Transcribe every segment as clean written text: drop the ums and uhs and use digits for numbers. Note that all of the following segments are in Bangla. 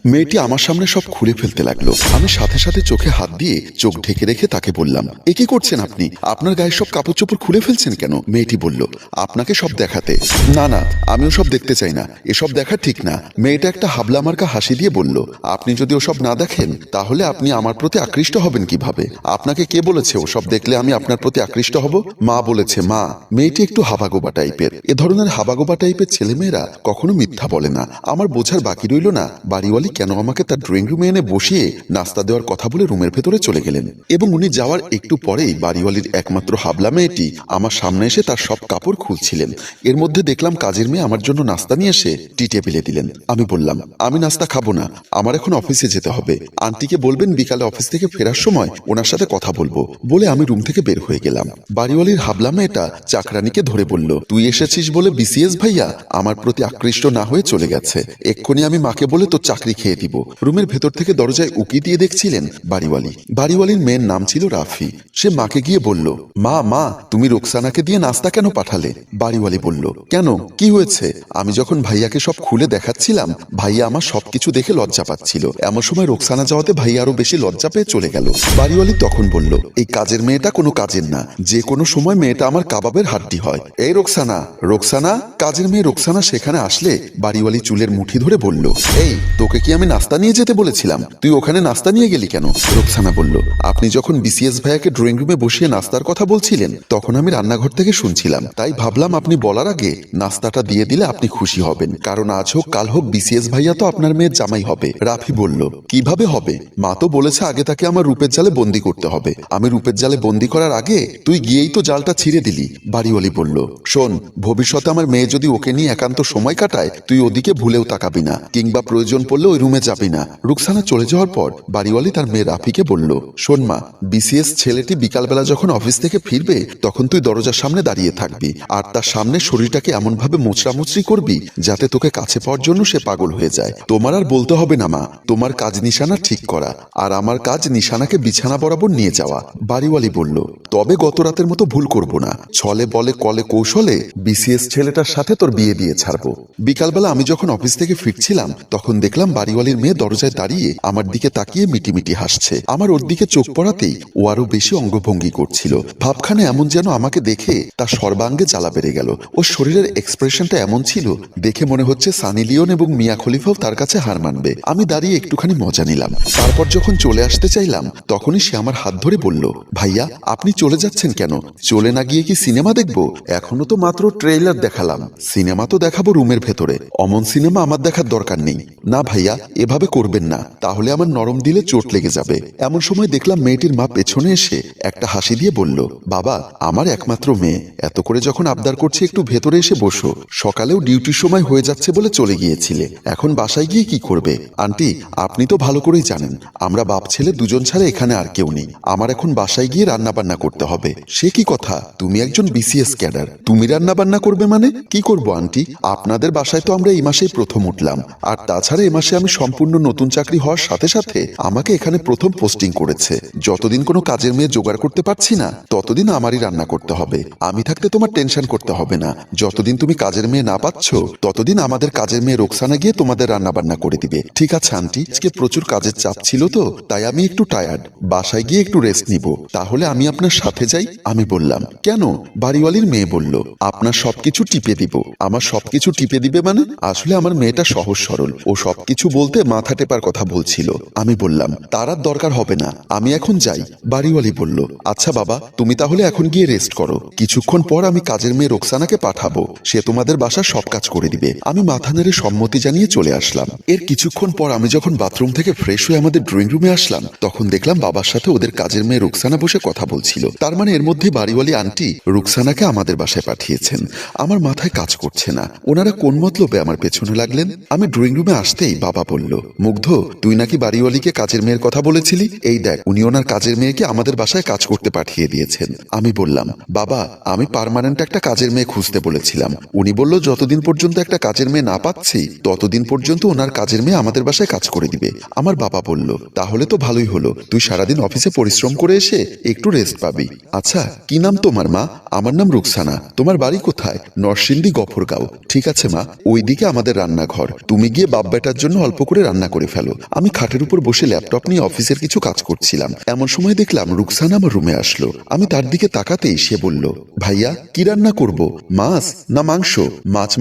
মেয়েটি আমার সামনে সব খুলে ফেলতে লাগলো। আমি সাথে সাথে চোখে হাত দিয়ে চোখ ঢেকে রেখে তাকে বললাম, এ কি করছেন আপনি? আপনার গায়ে সব কাপড় চোপড় খুলে ফেলছেন কেন? মেয়েটি বলল, আপনাকে সব দেখাতে। না না, আমিও সব দেখতে চাই না, এসব দেখা ঠিক না। মেয়েটা একটা হাবলা মার্কা হাসি দিয়ে বলল, আপনি যদি ওসব না দেখেন তাহলে আপনি আমার প্রতি আকৃষ্ট হবেন কিভাবে? আপনাকে কে বলেছে ওসব দেখলে আমি আপনার প্রতি আকৃষ্ট হব? মা বলেছে। মা? মেয়েটি একটু হাবাগোবা টাইপের। এ ধরনের হাবাগোবা টাইপের ছেলেমেয়েরা কখনো মিথ্যা বলে না। আমার বোঝার বাকি রইল না বাড়িওয়ালি কেন আমাকে তার ড্রয়িং রুমে এনে বসিয়ে নাস্তা দেওয়ার কথা বলে রুমের ভেতরে চলে গেলেন। এবং উনি যাওয়ার একটু পরেই বাড়িওয়ালির একমাত্র হাবলা মেয়েটি আমার সামনে এসে তার সব কাপড় খুলছিলেন। এর মধ্যে দেখলাম কাজের মেয়ে আমার জন্য নাস্তা নিয়ে এসে টি টেবিলে দিলেন। আমি বললাম, আমি নাস্তা খাবো না, আমার এখন অফিসে যেতে হবে। আন্টিকে বলবেন বিকালে অফিস থেকে ফেরার সময় ওনার সাথে কথা বলবো বলে আমি রুম থেকে বের হয়ে গেলাম। বাড়িওয়ালির হাবলা মেয়েটা চাকরানিকে ধরে বলল, তুই এসেছিস বলে বিসিএস ভাইয়া আমার প্রতি আকৃষ্ট না হয়ে চলে গেছে। এক্ষুনি আমি মাকে বলে তোর চাকরি খেয়ে দিব। রুমের ভেতর থেকে দরজায় উকি দিয়ে দেখছিলেন বাড়িওয়ালি। বাড়িওয়ালির মেয়ের নাম ছিল রাফি। সে মাকে গিয়ে বলল, মা মা, তুমি রোকসানাকে দিয়ে নাস্তা কেন পাঠালে? বাড়িওয়ালি বলল, কেন, কি হয়েছে? আমি যখন ভাইয়াকে সব খুলে দেখাচ্ছিলাম ভাইয়া আমার সবকিছু দেখে লজ্জা পাচ্ছিল। এমন সময় রোকসানা যাওয়াতে ভাইয়া আরো বেশি লজ্জা পেয়ে চলে গেল। বাড়িওয়ালি তখন বলল, এই কাজের মেয়েটা কোনো কাজের না, যে কোনো সময় মেয়েটা আমার কাবাবের হাড্ডি হয়। এই রোকসানা, রোকসানা। কাজের মেয়ে রোকসানা সেখানে আসলে বাড়িওয়ালি চুলের মুঠি ধরে বলল, এই তোকে কি আমি নাস্তা নিয়ে যেতে বলেছিলাম? তুই ওখানে নাস্তা নিয়ে গেলি কেন? রোকসানা বলল, আপনি যখন বিসিএস ভাইয়াকে ড্রয়িং রুমে বসিয়ে নাস্তার কথা বলছিলেন তখন আমি রান্নাঘর থেকে শুনছিলাম, তাই ভাবলাম আপনি বলার আগে নাস্তাটা দিয়ে দিলে আপনি খুশি হবেন, কারণ আজ হোক কাল হোক বিসিএস ভাইয়া তো আপনার মেয়ের জামাই হবে। রাফি বলল, কিভাবে হবে? মা তো বলেছে আগে তাকে আমার রূপের জালে বন্দি করতে হবে। আমি রূপের জালে বন্দি করার আগে তুই গিয়েই তো জালটা ছিঁড়ে দিলি। বাড়িওয়ালি বলল, শোন, ভবিষ্যতে আমার মেয়ে যদি ওকে নিয়ে একান্ত সময় কাটায় তুই ওদিকে ভুলেও তাকাবি না, কিংবা প্রয়োজন পড়লে ওই রুমে যাবি না। রুকসানা চলে যাওয়ার পর বাড়িওয়ালি তার মেয়ে রাফিকে বলল, শোন মা, বিসিএস ছেলেটি বিকালবেলা যখন অফিস থেকে ফিরবে তখন তুই দরজার সামনে দাঁড়িয়ে থাকবি, আর তার সামনে শরীরটাকে এমনভাবে মোচড়ামুচড়ি করবি যাতে তোকে কাছে পাওয়ার জন্য সে পাগল হয়ে যায়। তোমার আর বলতে হবে না মা, তোমার কাজ নিশানা ঠিক করা, আর আমার কাজ নিশানাকে বিছানা বরাবর নিয়ে যাওয়া। বাড়িওয়ালি বলল, তবে গত রাতের মতো ভুল করব না, ছলে বলে কলে কৌশলে বিসিএস ছেলেটার সাথে তোর বিয়ে দিয়ে ছাড়বো। বিকালবেলা আমি যখন অফিস থেকে ফিরছিলাম তখন দেখলাম বাড়িওয়ালির মেয়ে দরজায় দাঁড়িয়ে আমার দিকে তাকিয়ে মিটিমিটি হাসছে। আমার ওর দিকে চোখ পড়াতেই ও আরো বেশি অঙ্গভঙ্গি করছিল। ভাবখানে এমন যেন আমাকে দেখে তার সর্বাঙ্গে জ্বালা বেড়ে গেল। ওর শরীরের এক্সপ্রেশনটা এমন ছিল দেখে মনে হচ্ছে সানি লিওন এবং মিয়া খলিফাও তার কাছে হার মানবে। আমি দাঁড়িয়ে একটুখানি মজা নিলাম। তারপর যখন চলে আসতে চাইলাম তখনই সে আমার হাত ধরে বলল, ভাইয়া আপনি চলে যাচ্ছেন কেন? চলে না গিয়ে কি সিনেমা দেখবো? এখনো তো মাত্র ট্রেইলার দেখালাম, সিনেমা তো দেখাবো রুমের ভেতরে। অমন সিনেমা আমার দেখার দরকার নেই। না ভাইয়া, এভাবে করবেন না, তাহলে আমার নরম দিলে চোট লেগে যাবে। এমন সময় দেখলাম মেয়েটির মা পেছনে এসে একটা হাসি দিয়ে বলল, বাবা, আমার একমাত্র মেয়ে, এত করে যখন আবদার করছে একটু ভেতরে এসে বসো। সকালেও ডিউটির সময় হয়ে যাচ্ছে বলে চলে গিয়েছিলে, এখন বাসায় গিয়ে কি করবে? আন্টি, আপনি তো ভালো করেই জানেন আমরা বাপ ছেলে দুজন ছাড়া এখানে আর কেউ নেই। আমার এখন বাসায় গিয়ে রান্না বান্না করতে হবে। সে কি কথা, তুমি একজন বিসিএস ক্যাডার, তুমি রান্না বান্না করবে মানে? কি করব আন্টি, আপনাদের বাসায় তো আমরা এই মাসেই প্রথম উঠলাম, আর তাছাড়া এই মাসে আমি সম্পূর্ণ নতুন চাকরি হওয়ার সাথে সাথে আমাকে এখানে প্রথম পোস্টিং করেছে। যতদিন কোনো কাজের মেয়ে জোগাড় করতে পারছি না ততদিন আমারই রান্না করতে হবে। আমি থাকতে তোমার টেনশন করতে হবে না, যতদিন তুমি কাজের মেয়ে না পাচ্ছ ততদিন আমাদের কাজের মেয়ে রোকসানা গিয়ে তোমাদের রান্না বান্না করে দিবে। ঠিক আছে আন্টি, আজকে প্রচুর কাজের চাপ ছিল তো তাই আমি একটু টায়ার্ড, বাসায় গিয়ে একটু রেস্ট নিব, তাহলে আমি আপনার সাথে যাই? আমি বললাম, কেন? বাড়িওয়ালির মেয়ে বলল, আপনার সবকিছু টিপে দিব। আমার সবকিছু টিপে দিবে মানে? আসলে আমার মেয়েটা সহজ সরল, ও সবকিছু বলতে মাথা টেপার কথা বলছিল। আমি বললাম, তার আর দরকার হবে না, আমি এখন যাই। বাড়িওয়ালি বলল, আচ্ছা বাবা, তুমি তাহলে এখন গিয়ে রেস্ট করো, কিছুক্ষণ পর আমি কাজের মেয়ে রোকসানাকে পাঠাবো, সে তোমাদের বাসার সব কাজ করে দিবে। আমি মাথা নেড়ে সম্মতি জানিয়ে চলে আসলাম। এর কিছুক্ষণ পর আমি যখন বাথরুম থেকে ফ্রেশ হয়ে আমাদের ড্রয়িং রুমে আসলাম তখন দেখলাম বাবার সাথে ওদের কাজের মেয়ে রোকসানা বসে কথা বলছিল। তার মানে এর মধ্যে বাড়িওয়ালি আন্টি রোকসানাকে আমাদের বাসায় পাঠিয়েছেন। আমার মাথায় কাজ করছে না, ওনারা কোন মতলবে আমার পেছনে লাগলেন? আমি ড্রয়িং রুমে আসতেই বাবা বলল, মুগ্ধ, তুই নাকি বাড়িওয়ালিকে কাজের মেয়ের কথা বলেছিলি, এই দেখ উনি ওনার কাজের মেয়েকে আমাদের বাসায় কাজ করতে পাঠিয়ে দিয়েছেন। আমি বললাম, বাবা, আমি পার্মানেন্ট একটা কাজের মেয়ে খুঁজতে বলেছিলাম, উনি বলল যতদিন পর্যন্ত একটা কাজের মেয়ে না পাচ্ছি ততদিন পর্যন্ত ওনার কাজের মেয়ে আমাদের বাসায় কাজ করে দিবে। আমার বাবা বলল, তাহলে তো ভালোই হলো, তুই সারাদিন অফিসে পরিশ্রম করে এসে একটু রেস্ট পাবি। আচ্ছা, কি নাম তোমার মা? আমার নাম রুকসানা। তোমার বাড়ি কোথায়? নরসিংদী গফরগাঁও। ঠিক আছে মা, ওইদিকে আমাদের রান্নাঘর, তুমি গিয়ে বাপ বেটার জন্য অল্প করে রান্না করে ফেলো। আমি খাটের উপর বসে ল্যাপটপ নিয়ে অফিসের কিছু কাজ করছিলাম। এমন সময় দেখলাম রুকসানা আমার রুমে আসলো। আমি তার দিকে তাকাতেই সে বলল, ভাইয়া কি রান্না করব? মাছ না মাংস?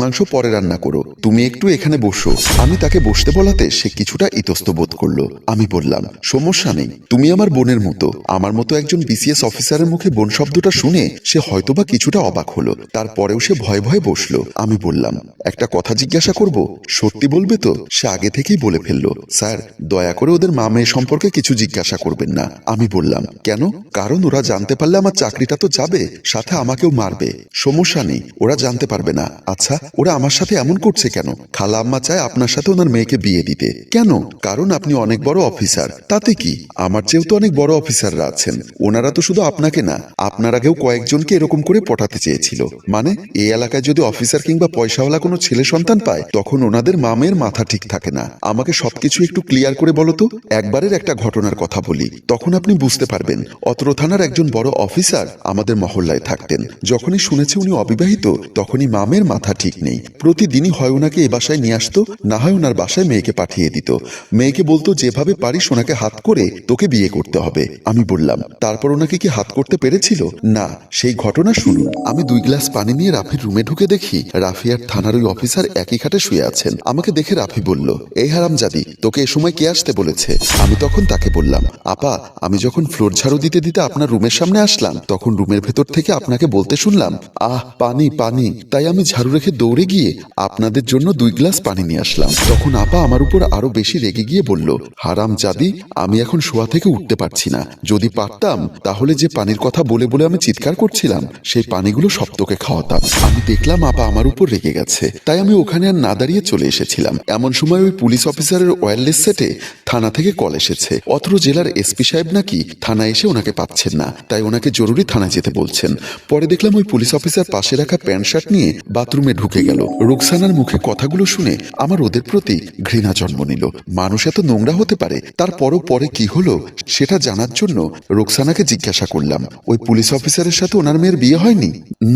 মাংস পরে রান্না করো, তুমি একটু এখানে বসো। আমি তাকে বসতে বলাতে সে কিছুটা ইতস্ত বোধ করলো। আমি বললাম, সমস্যা নেই, তুমি আমার বোনের মতো। আমার মতো একজন বিসিএস অফিসারের মুখে বোন শব্দটা শুনে সে হয়তোবা কিছুটা অবাক হলো। তারপরেও সে ভয়ে ভয়ে বসলো। আমি বললাম, একটা কথা জিজ্ঞাসা করব, সত্যি বলবে তো? সে আগে থেকেই বলে ফেললো, স্যার দয়া করে ওদের মা মেয়ে সম্পর্কে কিছু জিজ্ঞাসা করবেন না। আমি বললাম, কেন? কারণ ওরা জানতে পারলে আমার চাকরিটা তো যাবে, সাথে আমাকেও মারবে। সমস্যা নেই, ওরা জানতে পারবে না। আচ্ছা, ওরা আমার সাথে এমন করছে কেন? খালা আম্মা চায় আপনার সাথে ওনার মেয়েকে বিয়ে দিতে। কেন? কারণ আপনি অনেক বড় অফিসার। তাতে কি? আমার চেয়েও তো অনেক বড় অফিসাররা আছেন। ওনারা তো শুধু আপনাকে না, আপনার আগেও কয়েকজনকে এরকম করে পটাতে চেয়েছিল। মানে এই এলাকায় যদি অফিসার কিংবা পয়সাওয়ালা কোনো ছেলে সন্তান পায়, তখন ওনাদের মামের মাথা ঠিক থাকে না। আমাকে সবকিছু একটু ক্লিয়ার করে বলো তো। একবারের একটা ঘটনার কথা বলি, তখন আপনি বুঝতে পারবেন। অত্র থানার একজন বড় অফিসার আমাদের মহল্লায় থাকতেন। যখনই শুনেছে উনি অবিবাহিত, তখনই মামের মাথা ঠিক নেই। প্রতিদিনই হয় ওনাকে এ বাসায় নিয়ে আসতো, না হয় ওনার বাসায় মেয়েকে পাঠিয়ে দিত। মেয়েকে বলতো, যেভাবে পারিস ওনাকে হাত করে তোকে বিয়ে করতে হবে। আমি বললাম, তারপর ওনাকে কি হাত করতে পেরেছিল? না। সেই ঘটনা শুনুন। আমি 2 গ্লাস পানি নিয়ে রাফির রুমে ঢুকে দেখি রাফি আর থানার ওই অফিসার একই খাটে শুয়ে আছেন। আমাকে দেখে রাফি বলল, এই হারামজাদি, তোকে এ সময় কে আসতে বলেছে? আমি তখন তাকে বললাম, আপা, আমি যখন ফ্লোর ঝাড়ু দিতে দিতে আপনার রুমের সামনে আসলাম, তখন রুমের ভেতর থেকে আপনাকে বলতে শুনলাম, আহ পানি পানি। তাই আমি ঝাড়ু রেখে দৌড়ে গিয়ে আপনাদের জন্য 2 গ্লাস পানি নিয়ে আসলাম। তখন আপা আমার উপর আরো বেশি রেগে গিয়ে বলল, হারামজাদি, আমি এখন শোয়া থেকে উঠতে পারছি না। যদি পারতাম তাহলে যে পানির কথা বলে বলে আমি চিৎকার করছিলাম, সেই পানিগুলো সব তোকে খাওয়াতাম। আমি দেখলাম আপা আমার উপর রেগে গেছে, তাই আমি ওখানে আর না দাঁড়িয়ে চলে এসেছিলাম। এমন সময় ওই পুলিশ অফিসারের ওয়্যারলেস সেটে থানা থেকে কল এসেছে। অত্র জেলার এসপি সাহেব নাকি থানায় এসে ওনাকে পাচ্ছেন না, তাই ওনাকে জরুরি থানায় যেতে বলছেন। পরে দেখলাম ওই পুলিশ অফিসার পাশে রাখা প্যান্ট শার্ট নিয়ে বাথরুমে ঢুকে গেল। রুকসানার মুখে কথাগুলো শুনে আমার ওদের প্রতি ঘৃণা জন্ম নিল। মানুষ এত নোংরা হতে পারে? তারপরও পরে কি হলো সেটা জানার জন্য রুকসানাকে জিজ্ঞাসা করলাম, ওই পুলিশ অফিসারের সাথে ওনার মেয়ের বিয়ে হয়নি?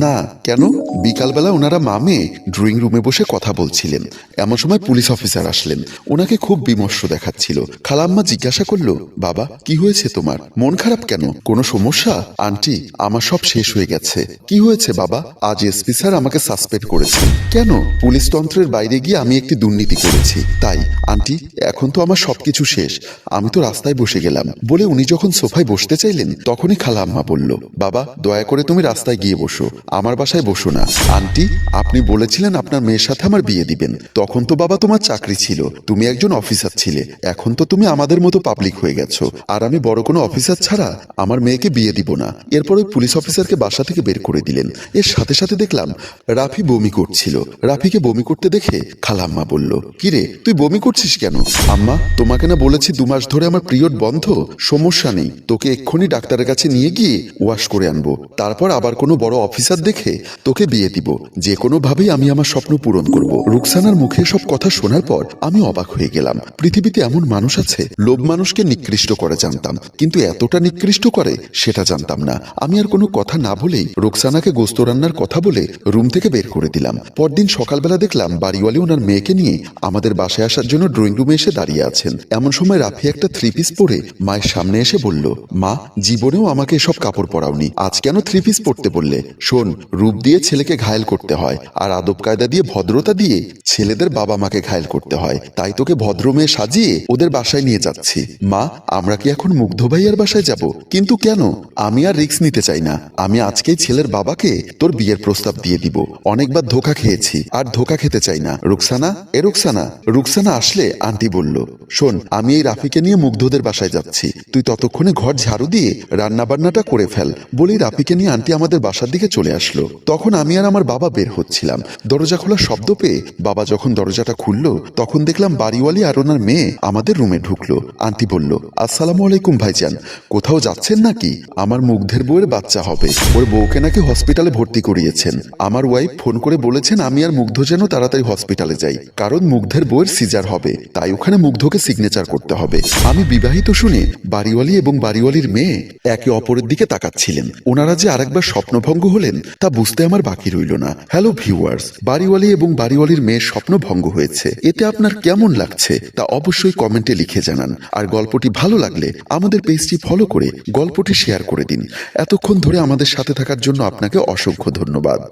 না। কেন? বিকালবেলা ওনারা মামে ড্রয়িং রুমে বসে কথা বলছিলেন। এমন সময় পুলিশ অফিসার আসলেন। ওনাকে খুব বিমর্ষ দেখাচ্ছিল। খালাম্মা জিজ্ঞাসা করলো, বাবা কি হয়েছে তোমার? মন খারাপ কেন? কোনো সমস্যা? আন্টি, আমার সব শেষ হয়ে গেছে। কি হয়েছে বাবা? আজ এসপি স্যার আমাকে সাসপেন্ড করেছেন। কেন? পুলিশ তন্ত্রের বাইরে গিয়ে আমি একটি দুর্নীতি করেছি, তাই। আন্টি, এখন তো আমার সবকিছু শেষ, আমি তো রাস্তায় বসে গেলাম। বলে উনি যখন সোফায় বসতে চাইলেন, তখনই খালা আম্মা বলল, বাবা দয়া করে তুমি রাস্তায় গিয়ে বসো, আমার বাসায় বসো না। আন্টি, আপনি বলেছিলেন আপনার মেয়ের সাথে আমার বিয়ে দিবেন। তখন তো বাবা তোমার চাকরি ছিল, তুমি একজন অফিসার ছিলে। এখন তো তুমি আমাদের মতো পাবলিক হয়ে গেছো, আর আমি বড় কোনো অফিসার ছাড়া আমার মেয়েকে বিয়ে দিব না। এরপর ওই পুলিশ অফিসারকে বাসা থেকে বের করে দিলেন। এর সাথে সাথে দেখলাম রাফি বমি করছিল। রাফিকে বমি করতে দেখে খালাম্মা বলল, কিরে তুই বমি করছিস কেন? আম্মা, তোমাকে না বলেছি 2 মাস ধরে আমার পিরিয়ড বন্ধ। সমস্যা নেই, তোকে এক্ষুনি ডাক্তারের কাছে নিয়ে গিয়ে ওয়াশ করে আনবো, তারপর আবার কোনো বড় অফিসার দেখে তোকে বিয়ে দিব। যে কোনো ভাবেই আমি আমার স্বপ্ন পূরণ করব। রুকসানার মুখে সব কথা শোনার পর আমি অবাক হয়ে গেলাম। পৃথিবীতে এমন মানুষ আছে, লোভ মানুষকে নিকৃষ্ট করে জানতাম, কিন্তু এতটা নিকৃষ্ট করে সেটা জানতাম না। আমি আর কোনো কথা না বলেই রুকসানাকে গোস্ত রান্নার কথা বলে রুম থেকে বের করে দিলাম। পরদিন সকালবেলা দেখলাম বাড়িওয়ালি ওনার মেয়েকে নিয়ে আমাদের বাসায় আসার জন্য ড্রয়িং রুমে এসে দাঁড়িয়ে আছেন। এমন সময় রাফি একটা 3 পিস পরে মায়ের সামনে এসে বলল, মা, জীবনেও আমাকে এসব কাপড় পরাওনি, আজ কেন 3 পিস পরতে বললে? শোন, রূপ দিয়ে ছেলেকে ঘায়েল করতে হয়, আর আদব কায়দা দিয়ে ভদ্রতা দিয়ে ছেলেদের বাবা মাকে ঘায়েল করতে হয়। তাই তোকে ভদ্র মেয়ে সাজিয়ে ওদের বাসায় নিয়ে যাচ্ছি। মা, আমরা কি এখন মুগ্ধ ভাইয়ার বাসায় যাব? কিন্তু কেন? আমি আর রিস্ক নিতে চাই না। আমি আজকেই ছেলের বাবাকে তোর বিয়ের প্রস্তাব দিয়ে দিব। অনেকবার ধোকা খেয়েছি, আর ধোকা খেতে চাই না। রুকসানা, রুকসানা। রুকসানা আসলে আন্টি বলল, শোন, আমি এই রাফিকে নিয়ে মুগ্ধদের বাসায় যাচ্ছি, তুই ততক্ষণে ঘর ঝাড়ু দিয়ে রান্না বান্নাটা করে ফেল। বলেই রাফিকে নিয়ে আন্টি আমাদের বাসার দিকে চলে আসলো। তখন আমি আর আমার বাবা বের হচ্ছিলাম। দরজা খোলার শব্দ পেয়ে বাবা যখন দরজাটা খুললো, তখন দেখলাম বাড়িওয়ালি আর ওনার মেয়ে আমাদের রুমে ঢুকলো। আন্টি বলল, আসসালামু আলাইকুম ভাইজান, কোথাও যাচ্ছেন নাকি? আমার মুগ্ধের বউয়ের বাচ্চা হবে, ওর বউকে নাকি হসপিটালে ভর্তি করিয়েছেন। আমার ওয়াইফ ফোন করে বলেছেন আমি আর মুগ্ধ যেন তাড়াতাড়ি হসপিটালে যাই, কারণ মুগ্ধের বউয়ের সিজার হবে, তাই ওখানে মুগ্ধকে সিগনেচার করতে হবে। আমি বিবাহিত শুনে বাড়িওয়ালি এবং বাড়িওয়ালির মেয়ে একে অপরের দিকে তাকাচ্ছিলেন। ওনারা যে আরেকবার স্বপ্নভঙ্গ হলেন তা বুঝতে আমার বাকি রইল না। হ্যালো ভিউয়ার্স, বাড়িওয়ালি এবং বাড়িওয়ালির মেয়ের স্বপ্নভঙ্গ হয়েছে, এতে আপনার কেমন লাগছে তা অবশ্যই কমেন্টে লিখে জানান। আর গল্পটি ভালো লাগলে আমাদের পেজটি ফলো করে গল্পটি শেয়ার করে দিন। এতক্ষণ ধরে আমাদের সাথে থাকার জন্য আপনাকে অসংখ্য ধন্যবাদ।